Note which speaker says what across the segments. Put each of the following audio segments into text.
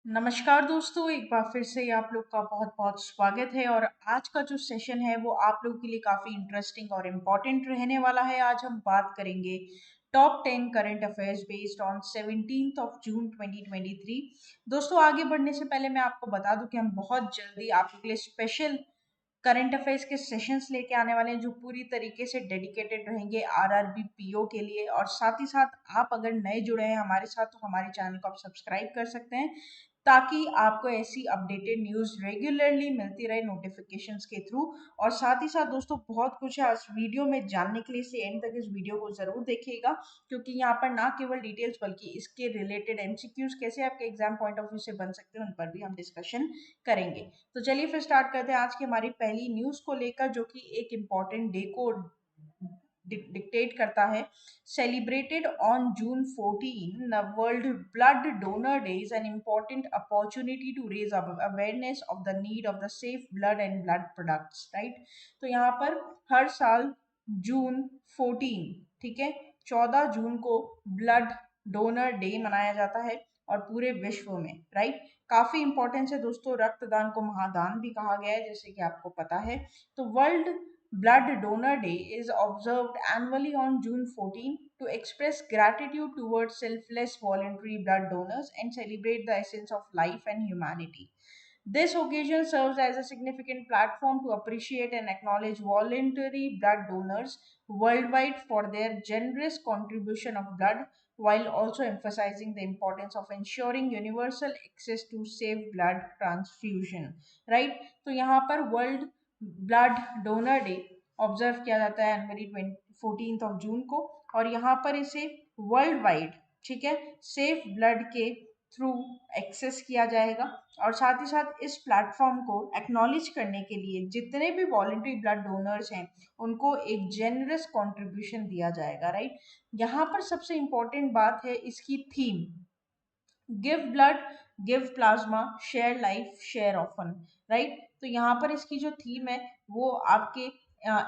Speaker 1: नमस्कार दोस्तों, एक बार फिर से आप लोग का बहुत बहुत स्वागत है। और आज का जो सेशन है वो आप लोगों के लिए काफ़ी इंटरेस्टिंग और इम्पोर्टेंट रहने वाला है। आज हम बात करेंगे top 10 current affairs based on 17th of June 2023। दोस्तों, आगे बढ़ने से पहले मैं आपको बता दूं कि हम बहुत जल्दी आप लोग के लिए स्पेशल करंट अफेयर्स के सेशंस लेके आने वाले हैं जो पूरी तरीके से डेडिकेटेड रहेंगे आरआरबी पीओ के लिए। और साथ ही साथ आप अगर नए जुड़े हैं हमारे साथ तो हमारे चैनल को आप सब्सक्राइब कर सकते हैं ताकि आपको ऐसी अपडेटेड न्यूज़ रेगुलरली मिलती रहे नोटिफिकेशंस के थ्रू। और साथ ही साथ दोस्तों, बहुत कुछ है आज वीडियो में जानने के लिए, इसे एंड तक इस वीडियो को ज़रूर देखिएगा क्योंकि यहाँ पर ना केवल डिटेल्स बल्कि इसके रिलेटेड एमसीक्यूज कैसे आपके एग्जाम पॉइंट ऑफ व्यू से बन सकते हैं उन पर भी हम डिस्कशन करेंगे। तो चलिए फिर स्टार्ट करते हैं आज की हमारी पहली न्यूज़ को लेकर, जो कि एक इम्पॉर्टेंट डे को डिक्टेट करता है। Celebrated on June 14, the World Blood Donor Day is an important opportunity to raise awareness of the need of the safe blood and blood products, right? तो यहाँ पर हर साल जून 14, ठीक है, 14 जून को ब्लड डोनर डे मनाया जाता है और पूरे विश्व में, राइट। काफी इंपॉर्टेंस है दोस्तों, रक्तदान को महादान भी कहा गया है जैसे कि आपको पता है। तो world Blood Donor Day is observed annually on June 14 to express gratitude towards selfless voluntary blood donors and celebrate the essence of life and humanity. This occasion serves as a significant platform to appreciate and acknowledge voluntary blood donors worldwide for their generous contribution of blood, while also emphasizing the importance of ensuring universal access to safe blood transfusion. Right? तो यहाँ पर world blood donor day observe किया जाता है जनवरी 14 of June को। और यहाँ पर इसे वर्ल्ड वाइड, ठीक है, सेफ ब्लड के थ्रू एक्सेस किया जाएगा। और साथ ही साथ इस प्लेटफॉर्म को एक्नॉलेज करने के लिए जितने भी वॉलंटरी ब्लड डोनर्स हैं उनको एक जेनरस कंट्रीब्यूशन दिया जाएगा, राइट। यहाँ पर सबसे इंपॉर्टेंट बात है इसकी theme, give blood, give plasma, share life, share often, right. तो यहाँ पर इसकी जो थीम है वो आपके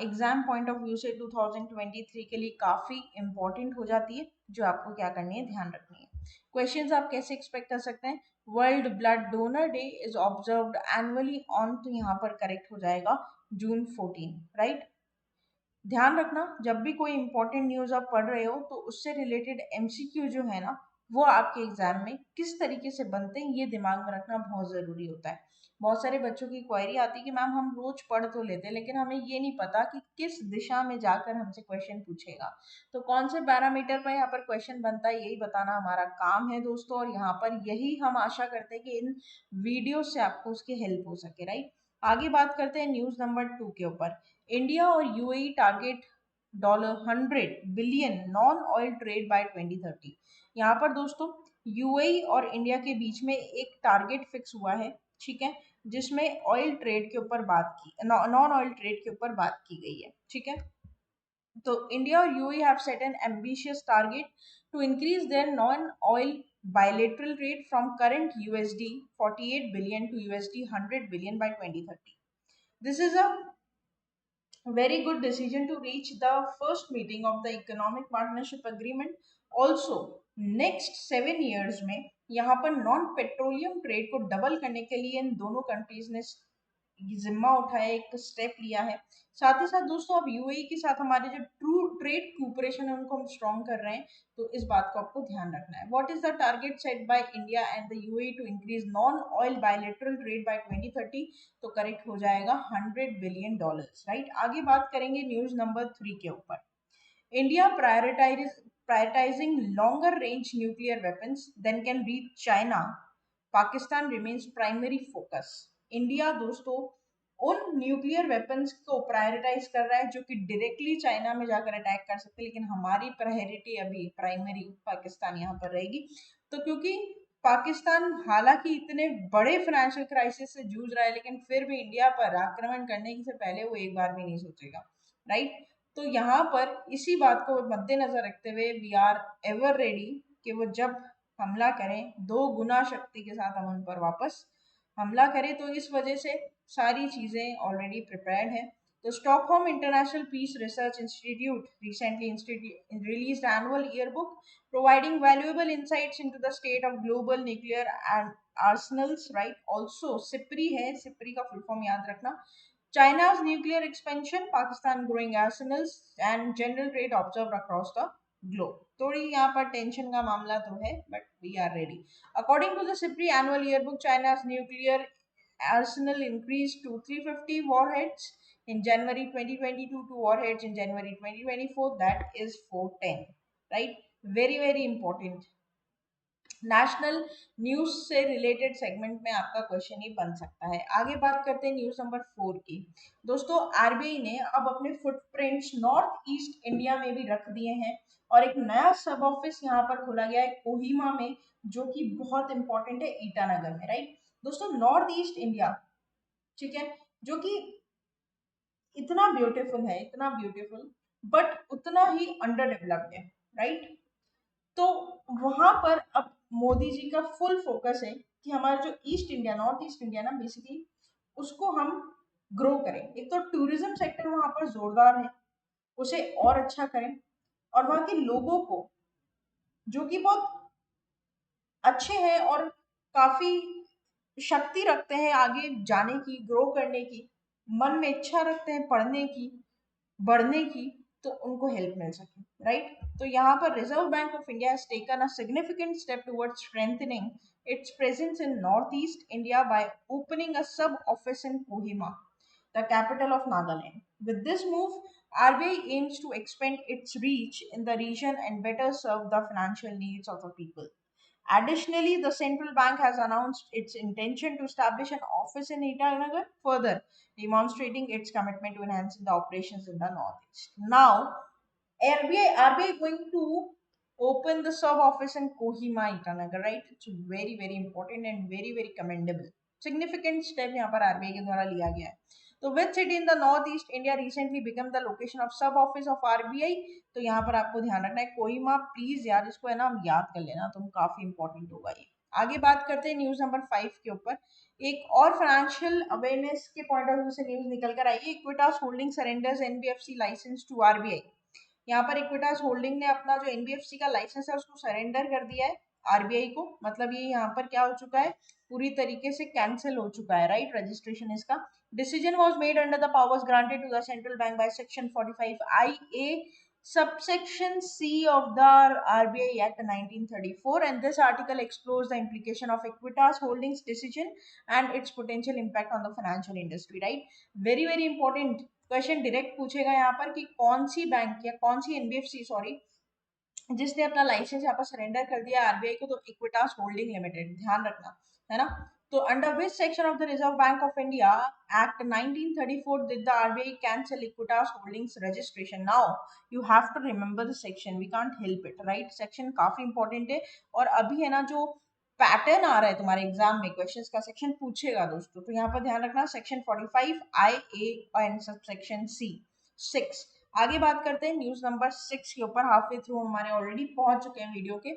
Speaker 1: एग्जाम पॉइंट ऑफ व्यू से 2023 के लिए काफी इंपॉर्टेंट हो जाती है, जो आपको क्या करनी है, ध्यान रखनी है। क्वेश्चंस आप कैसे एक्सपेक्ट कर सकते हैं? World blood donor day is observed annually on, तो यहाँ पर करेक्ट हो जाएगा जून 14, राइट। ध्यान रखना, जब भी कोई इंपॉर्टेंट न्यूज आप पढ़ रहे हो तो उससे रिलेटेड एमसीक्यू जो है ना वो आपके एग्जाम में किस तरीके से बनते हैं ये दिमाग में रखना बहुत जरूरी होता है। बहुत सारे बच्चों की क्वेरी आती है कि मैम हम रोज पढ़ तो लेते हैं लेकिन हमें ये नहीं पता कि किस दिशा में जाकर हमसे क्वेश्चन पूछेगा, तो कौन से पैरामीटर पर यहाँ पर क्वेश्चन बनता है यही बताना हमारा काम है दोस्तों। और यहाँ पर यही हम आशा करते हैं कि इन वीडियो से आपको उसकी हेल्प हो सके, राइट। आगे बात करते हैं न्यूज नंबर 2 के ऊपर। इंडिया और UAE target $100 billion non oil trade by 2030। यहाँ पर दोस्तों यूएई और इंडिया के बीच में एक टारगेट फिक्स हुआ है, ठीक है, जिसमें ऑयल ट्रेड के ऊपर बात की, नॉन ऑयल ट्रेड के ऊपर बात की गई है, ठीक है। तो इंडिया और UAE have set an ambitious target to increase their non oil bilateral trade from current USD 48 billion to USD 100 billion by 2030. This is a very good decision to reach the first meeting of the economic partnership agreement. Also next 7 years में यहाँ पर non petroleum trade को double करने के लिए इन दोनों countries ने जिम्मा उठाया, एक स्टेप लिया है। साथ ही साथ दोस्तों अब यूएई के साथ हमारे जो ट्रू ट्रेड कोऑपरेशन है उनको हम स्ट्रॉन्ग कर रहे हैं, तो इस बात को आपको ध्यान रखना है। What is the target set by India and the UAE to increase non oil bilateral trade by 2030? तो करेक्ट हो जाएगा $100 बिलियन, राइट। आगे बात करेंगे न्यूज नंबर 3 के ऊपर। India prioritising longer range nuclear weapons then can reach China, Pakistan remains primary focus. India दोस्तों उन न्यूक्लियर वेपन्स को प्रायोरिटाइज कर रहा है जो कि डायरेक्टली चाइना में जाकर अटैक कर सकते हैं, लेकिन हमारी प्रायोरिटी अभी प्राइमरी पाकिस्तान यहाँ पर रहेगी। तो क्योंकि पाकिस्तान हालांकि इतने बड़े फाइनेंशियल क्राइसिस से जूझ रहा है लेकिन फिर भी इंडिया पर आक्रमण करने से पहले वो एक बार भी नहीं सोचेगा, राइट। तो यहाँ पर इसी बात को मद्देनजर रखते हुए वी आर एवर रेडी कि वो जब हमला करें 2 गुना शक्ति के साथ हम उन पर वापस हमला करें। तो इस वजह से सारी चीजें ऑलरेडी प्रिपेयर्ड है। The Stockholm International Peace Research Institute recently released annual yearbook providing valuable insights into the state of global nuclear and arsenals, right? Also, SIPRI है, SIPRI का full form याद रखना. China's nuclear expansion, Pakistan growing arsenals, and general trade observed across the globe. थोड़ी यहाँ पर tension का मामला तो है, but we are ready. According to the SIPRI annual yearbook, China's nuclear arsenal increased to 350 warheads in January 2022 to warheads in January 2024. That is 410, right? Very, very important. National news से related segment में आपका question ही बन सकता है. आगे बात करते हैं न्यूज नंबर 4 की. दोस्तों, आरबीआई ने अब अपने फुटप्रिंट्स नॉर्थ ईस्ट इंडिया में भी रख दिए हैं और एक नया सब ऑफिस यहाँ पर खोला गया है कोहिमा में, जो कि बहुत इंपॉर्टेंट है ईटानगर में, राइट. दोस्तों, नॉर्थ ईस्ट इंडिया, ठीक है, जो कि इतना ब्यूटीफुल है, इतना ब्यूटीफुल, बट उतना ही अंडर डेवलप्ड है, राइट. तो वहां पर अब मोदी जी का फुल फोकस है कि हमारा जो east India, north east India ना, बेसिकली उसको हम ग्रो करें. एक तो टूरिज्म सेक्टर वहां पर जोरदार है, उसे और अच्छा करें, और वहां के लोगों को जो कि बहुत अच्छे हैं और काफी शक्ति रखते हैं आगे जाने की, ग्रो करने की, मन में इच्छा रखते हैं पढ़ने की, बढ़ने की, तो उनको हेल्प मिल सके, राइट. तो यहाँ पर reserve Bank of India has taken a significant step towards strengthening its presence in northeast India by opening a sub office in Kohima, the capital of Nagaland. With this move, RBI aims to expand its reach in the region and better serve the financial needs of the people. Additionally, the central bank has announced its intention to establish an office in Itanagar, further demonstrating its commitment to enhancing the operations in the Northeast. Now, RBI going to open the sub office in Kohima, Itanagar, right? It's very, very important and very, very commendable. Significant step यहाँ पर RBI के द्वारा लिया गया है. तो which city in the north east India recently become the location of सब office of RBI. तो यहाँ पर आपको ध्यान रखना है कोहिमा. प्लीज यार, इसको है ना हम याद कर लेना, तो काफी इंपॉर्टेंट होगा ये. आगे बात करते हैं न्यूज नंबर 5 के ऊपर. एक और फाइनेंशियल अवेयरनेस के पॉइंट ऑफ व्यू से न्यूज निकल कर आई है. Equitas holding surrenders NBFC licence to RBI. यहाँ पर इक्विटास होल्डिंग ने अपना जो एनबीएफसी का लाइसेंस है उसको सरेंडर कर दिया है आरबीआई को. मतलब ये यहाँ पर क्या हो चुका है, पूरी तरीके से कैंसिल हो चुका है, राइट. रजिस्ट्रेशन इसका decision was made under the powers granted to the central bank by section 45IA subsection C of the RBI Act 1934, and this article explores the implication of Equitas Holdings decision and its potential impact on the financial industry, right. Very, very important question direct पूछेगा यहाँ पर कि कौन सी bank या कौन सी NBFC, sorry, जिसने अपना licence यहाँ पर सरेंडर कर दिया आरबीआई को. तो इक्विटास होल्डिंग लिमिटेड, ध्यान रखना है ना. तो under which section of the Reserve Bank of India Act 1934 did the RBI cancel Equitas holdings registration. Now you have to remember the section, we can't help it, right. Section काफी important है और अभी है ना जो पैटर्न आ रहा है तुम्हारे एग्जाम में, क्वेश्चंस का सेक्शन पूछेगा दोस्तों. तो यहाँ पर ध्यान रखना section 45IA and section C6. आगे बात करते हैं न्यूज नंबर 6 के ऊपर. हाफ वे थ्रू हमारे ऑलरेडी पहुंच चुके हैं वीडियो के.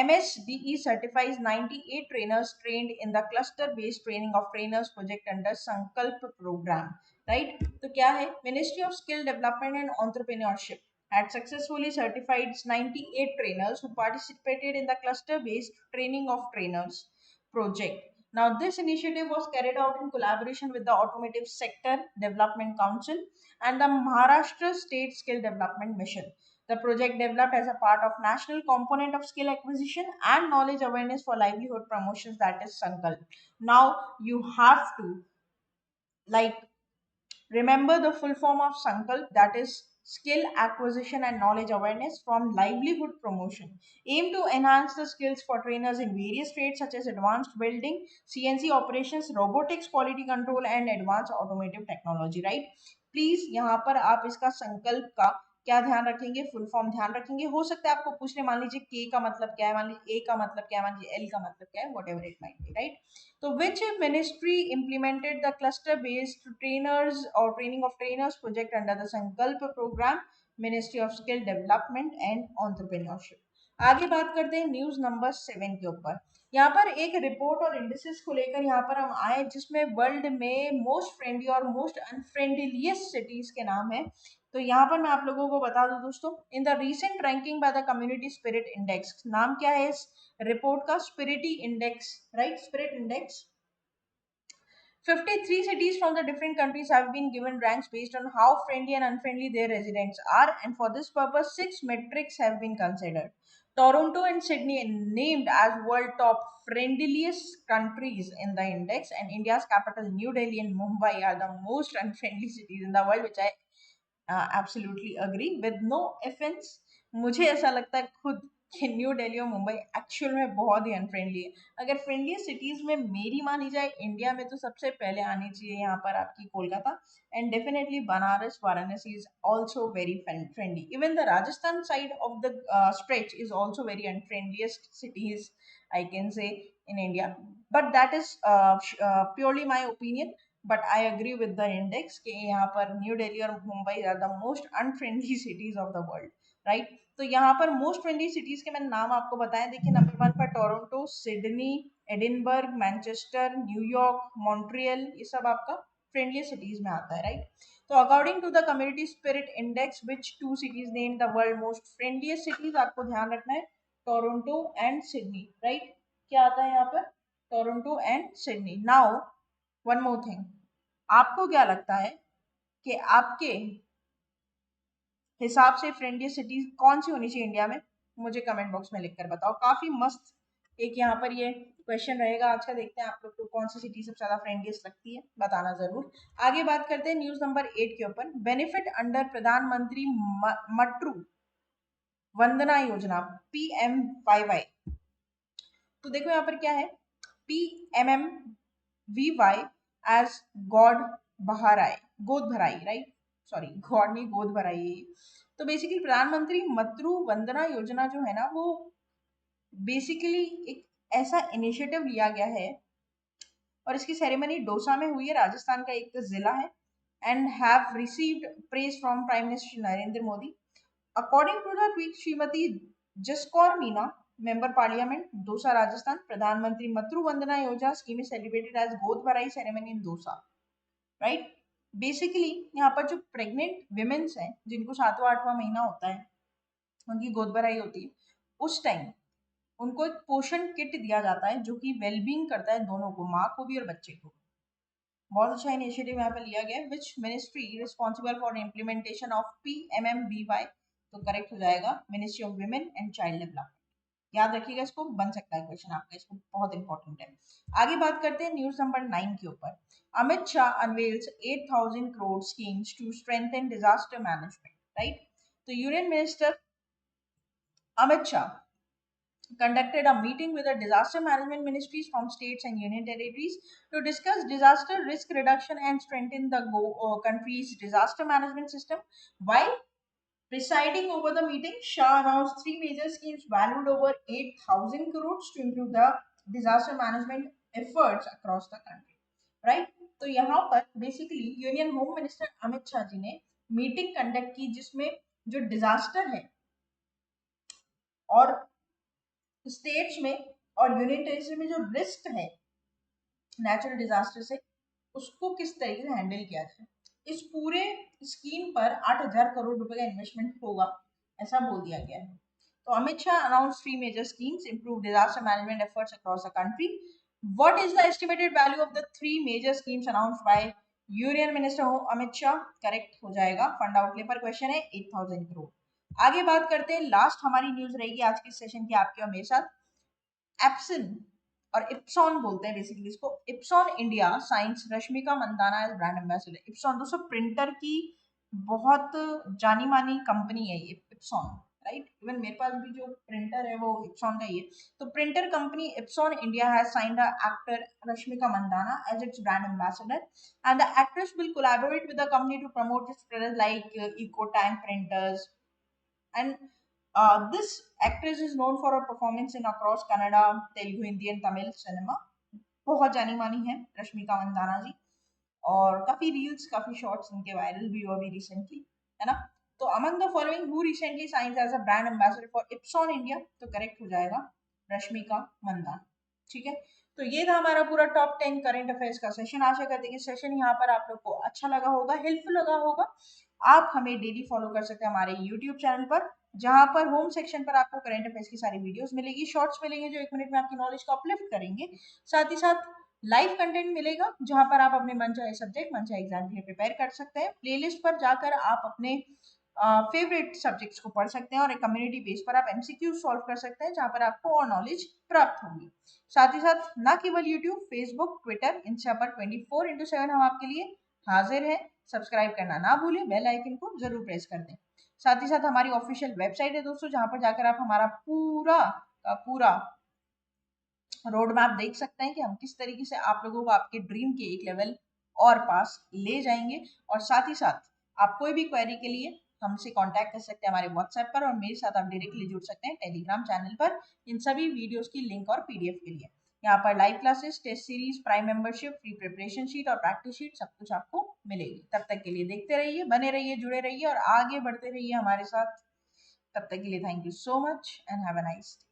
Speaker 1: MSDE certifies 98 trainers trained in the cluster based training of trainers project under संकल्प program, right. तो क्या है, ministry of skill development and entrepreneurship had successfully certified 98 trainers who participated in the cluster-based training of trainers project. Now, this initiative was carried out in collaboration with the Automotive Sector Development Council and the Maharashtra State Skill Development Mission. The project developed as a part of national component of skill acquisition and knowledge awareness for livelihood promotions, that is Sankalp. Now, you have to like remember the full form of Sankalp, that is skill acquisition and knowledge awareness from livelihood promotion. Aim to enhance the skills for trainers in various trades such as advanced welding, CNC operations, robotics, quality control and advanced automotive technology, right. Please यहाँ पर आप इसका संकल्प का क्या ध्यान रखेंगे, full form ध्यान रखेंगे. हो सकता है आपको पूछने, मान लीजिए के का मतलब क्या है, मान लीजिए ए का मतलब क्या है, मान लीजिए एल का मतलब क्या है, what ever it might be, right. So, which ministry implemented the cluster-based trainers or training of trainers project under the Sankalp program? Ministry of Skill Development and Entrepreneurship. आगे बात करते हैं न्यूज नंबर 7 के ऊपर। यहाँ पर एक रिपोर्ट और इंडिसेस को लेकर यहाँ पर हम आए जिसमें वर्ल्ड में मोस्ट फ्रेंडली और मोस्ट अनफ्रेंडलीस्ट सिटीज के नाम है। तो यहाँ पर मैं आप लोगों को बता दूं दोस्तों, in the recent ranking by the community spirit index, नाम क्या है इस रिपोर्ट का? Spirit index, right, spirit index. 53 cities from the different countries have been given ranks based on how friendly and unfriendly their residents are, and for this purpose, six metrics have been considered. Toronto and Sydney named as world top friendliest countries in the index, and India's capital New Delhi and Mumbai are the most unfriendly cities in the world, which I absolutely agree with no offence. मुझे ऐसा लगता है खुद कि new Delhi और Mumbai actual में बहुत ही unfriendly है। अगर फ्रेंडली सिटीज में मेरी मानी जाए इंडिया में, तो सबसे पहले आनी चाहिए यहाँ पर आपकी Kolkata, and definitely Banaras Varanasi is also very friendly. Even the Rajasthan side of the stretch is also very unfriendliest cities I can say in India, but that is purely my opinion. But I agree with the index कि यहाँ पर न्यू दिल्ली और Mumbai are the most unfriendly cities of the world, right. तो यहाँ पर most friendly cities के मैंने नाम आपको बताए। देखिए, नंबर 1 पर Toronto, Sydney, Edinburgh, Manchester, New York, Montreal, ये सब आपका फ्रेंडली सिटीज में आता है, राइट। तो according to the community spirit index, which two cities name the world most friendliest cities, आपको ध्यान रखना है टोरंटो एंड सिडनी, राइट। क्या आता है यहाँ पर? Toronto and Sydney. Now one more thing, आपको क्या लगता है कि आपके हिसाब से फ्रेंडली सिटी कौन सी होनी चाहिए इंडिया में? मुझे कमेंट बॉक्स में लिखकर बताओ। काफी मस्त एक यहाँ पर ये क्वेश्चन रहेगा आज का। देखते हैं आप लोग को कौन सी सिटी सबसे ज्यादा फ्रेंडलीस्ट लगती है, बताना जरूर। आगे बात करते हैं न्यूज नंबर 8 के ऊपर। बेनिफिट अंडर प्रधानमंत्री मट्रू वंदना योजना, PMYY। तो देखो यहाँ पर क्या है, PMMVY एज गॉड बहाराय, गोद भराई, राइट, सॉरी गॉड नहीं, गोद भराई। तो बेसिकली प्रधानमंत्री मत्रु वंदना योजना जो है ना, वो बेसिकली एक ऐसा इनिशिएटिव लिया गया है, और इसकी सेरेमनी डोसा में हुई है, राजस्थान का एक जिला है, and have received praise from prime minister Narendra Modi. According to the tweet, Shrimati Jaskaur Meena, member parliament dosa rajasthan, pradhan mantri matru vandana yojana scheme is celebrated as गोद भराई ceremony in dosa, right। Basically यहाँ पर जो प्रेग्नेंट विमेन्स हैं, जिनको 7वां 8वां महीना होता है, उनकी गोद भराई होती है, उस टाइम उनको एक पोषण किट दिया जाता है जो कि वेलबींग करता है दोनों को, माँ को भी और बच्चे को। बहुत अच्छा इनिशिएटिव यहाँ पे लिया गया है। Which ministry responsible for implementation of PMMVY? तो करेक्ट हो जाएगा ministry of women and child development. याद रखिएगा, इसको बन सकता है क्वेश्चन आपका, इसको बहुत इंपॉर्टेंट है। आगे बात करते हैं न्यूज नंबर 9 के ऊपर। Amit Shah unveils 8,000 crore schemes to strengthen disaster management, right. तो union minister Amit Shah conducted a meeting with the disaster management ministries from states and union territories to discuss disaster risk reduction and strengthen the country's disaster management system. While presiding over the meeting, Shah announced three major schemes valued over 8,000 crores to improve the disaster management efforts across the country. Right? तो यहाँ पर basically union home minister Amit Shah ji ने meeting conduct की, जिसमें जो disaster है और states में और यूनियन टेरिटरी में जो रिस्क है नेचुरल डिजास्टर से, उसको किस तरीके से हैंडल किया जाए। इस पूरे स्कीम पर 8,000 करोड़ रुपए का इन्वेस्टमेंट होगा, ऐसा बोल दिया गया है। तो Amit Shah announce three major schemes improve disaster management efforts across the country. What is the estimated value of the three major schemes announced by union minister Amit Shah? Correct हो जाएगा, फंड आउटले पर क्वेश्चन है, 8,000 करोड़। आगे बात करते हैं, लास्ट हमारी न्यूज रहेगी आज के सेशन की आपके और मेरे साथ। एप्सन और इप्सॉन बोलते हैं बेसिकली इसको, Epson India signs Rashmika Mandanna as brand ambassador. Epson दोस्तों प्रिंटर की बहुत जानी मानी कंपनी है ये, इप्सॉन, राइट। इवन मेरे पास भी जो प्रिंटर है वो इप्सॉन का ही है। तो printer company Epson India has signed the actor Rashmika Mandanna as its brand ambassador, and the actress will collaborate with the company to promote its products like EcoTank printers. And this actress is known for her performance in across Kannada, Telugu, Hindi and Tamil cinema। बहुत जानी मानी है रश्मिका मंदाना जी, और काफी reels काफी shorts इनके viral भी हुआ अभी रिसेंटली, है ना। तो among the following who recently signs as a brand ambassador for Epson India, तो करेक्ट हो जाएगा रश्मिका मंदाना। ठीक है, तो ये था हमारा पूरा टॉप 10 करंट अफेयर्स का सेशन। आशा करते हैं कि सेशन यहाँ पर आप लोग को अच्छा लगा होगा, हेल्पफुल लगा होगा। आप हमें डेली फॉलो कर सकते हैं हमारे यूट्यूब चैनल पर, जहां पर होम सेक्शन पर आपको करंट अफेयर्स की सारी वीडियोस मिलेगी, शॉर्ट्स मिलेंगे जो 1 मिनट में आपकी नॉलेज को अपलिफ्ट करेंगे। साथ ही साथ लाइव कंटेंट मिलेगा जहां पर आप अपने मन चाहे सब्जेक्ट मन चाहे एग्जाम के लिए प्रिपेयर कर सकते हैं। प्लेलिस्ट पर जाकर आप अपने फेवरेट सब्जेक्ट्स को पढ़ सकते हैं और एक कम्युनिटी बेस पर आप एमसीक्यू सॉल्व कर सकते हैं जहां पर आपको और नॉलेज प्राप्त होगी। साथ ही साथ ना केवल यूट्यूब, फेसबुक, ट्विटर, इंस्टा पर 24/7 हम आपके लिए हाजिर हैं। सब्सक्राइब करना ना भूलें, बेल आइकन को जरूर प्रेस कर दें। साथ ही साथ हमारी ऑफिशियल वेबसाइट है दोस्तों, जहां पर जाकर आप हमारा पूरा का पूरा रोड मैप देख सकते हैं कि हम किस तरीके से आप लोगों को आपके ड्रीम के एक लेवल और पास ले जाएंगे। और साथ ही साथ आप कोई भी क्वेरी के लिए हमसे कांटेक्ट कर सकते हैं हमारे व्हाट्सएप पर, और मेरे साथ आप डायरेक्टली जुड़ सकते हैं टेलीग्राम चैनल पर इन सभी वीडियोस की लिंक और पीडीएफ के लिए। यहाँ पर live classes, test series, prime membership, free preparation sheet और प्रैक्टिस शीट सब कुछ आपको मिलेगी। तब तक के लिए देखते रहिए, बने रहिए, जुड़े रहिए और आगे बढ़ते रहिए हमारे साथ। तब तक के लिए thank you so much and have a nice day.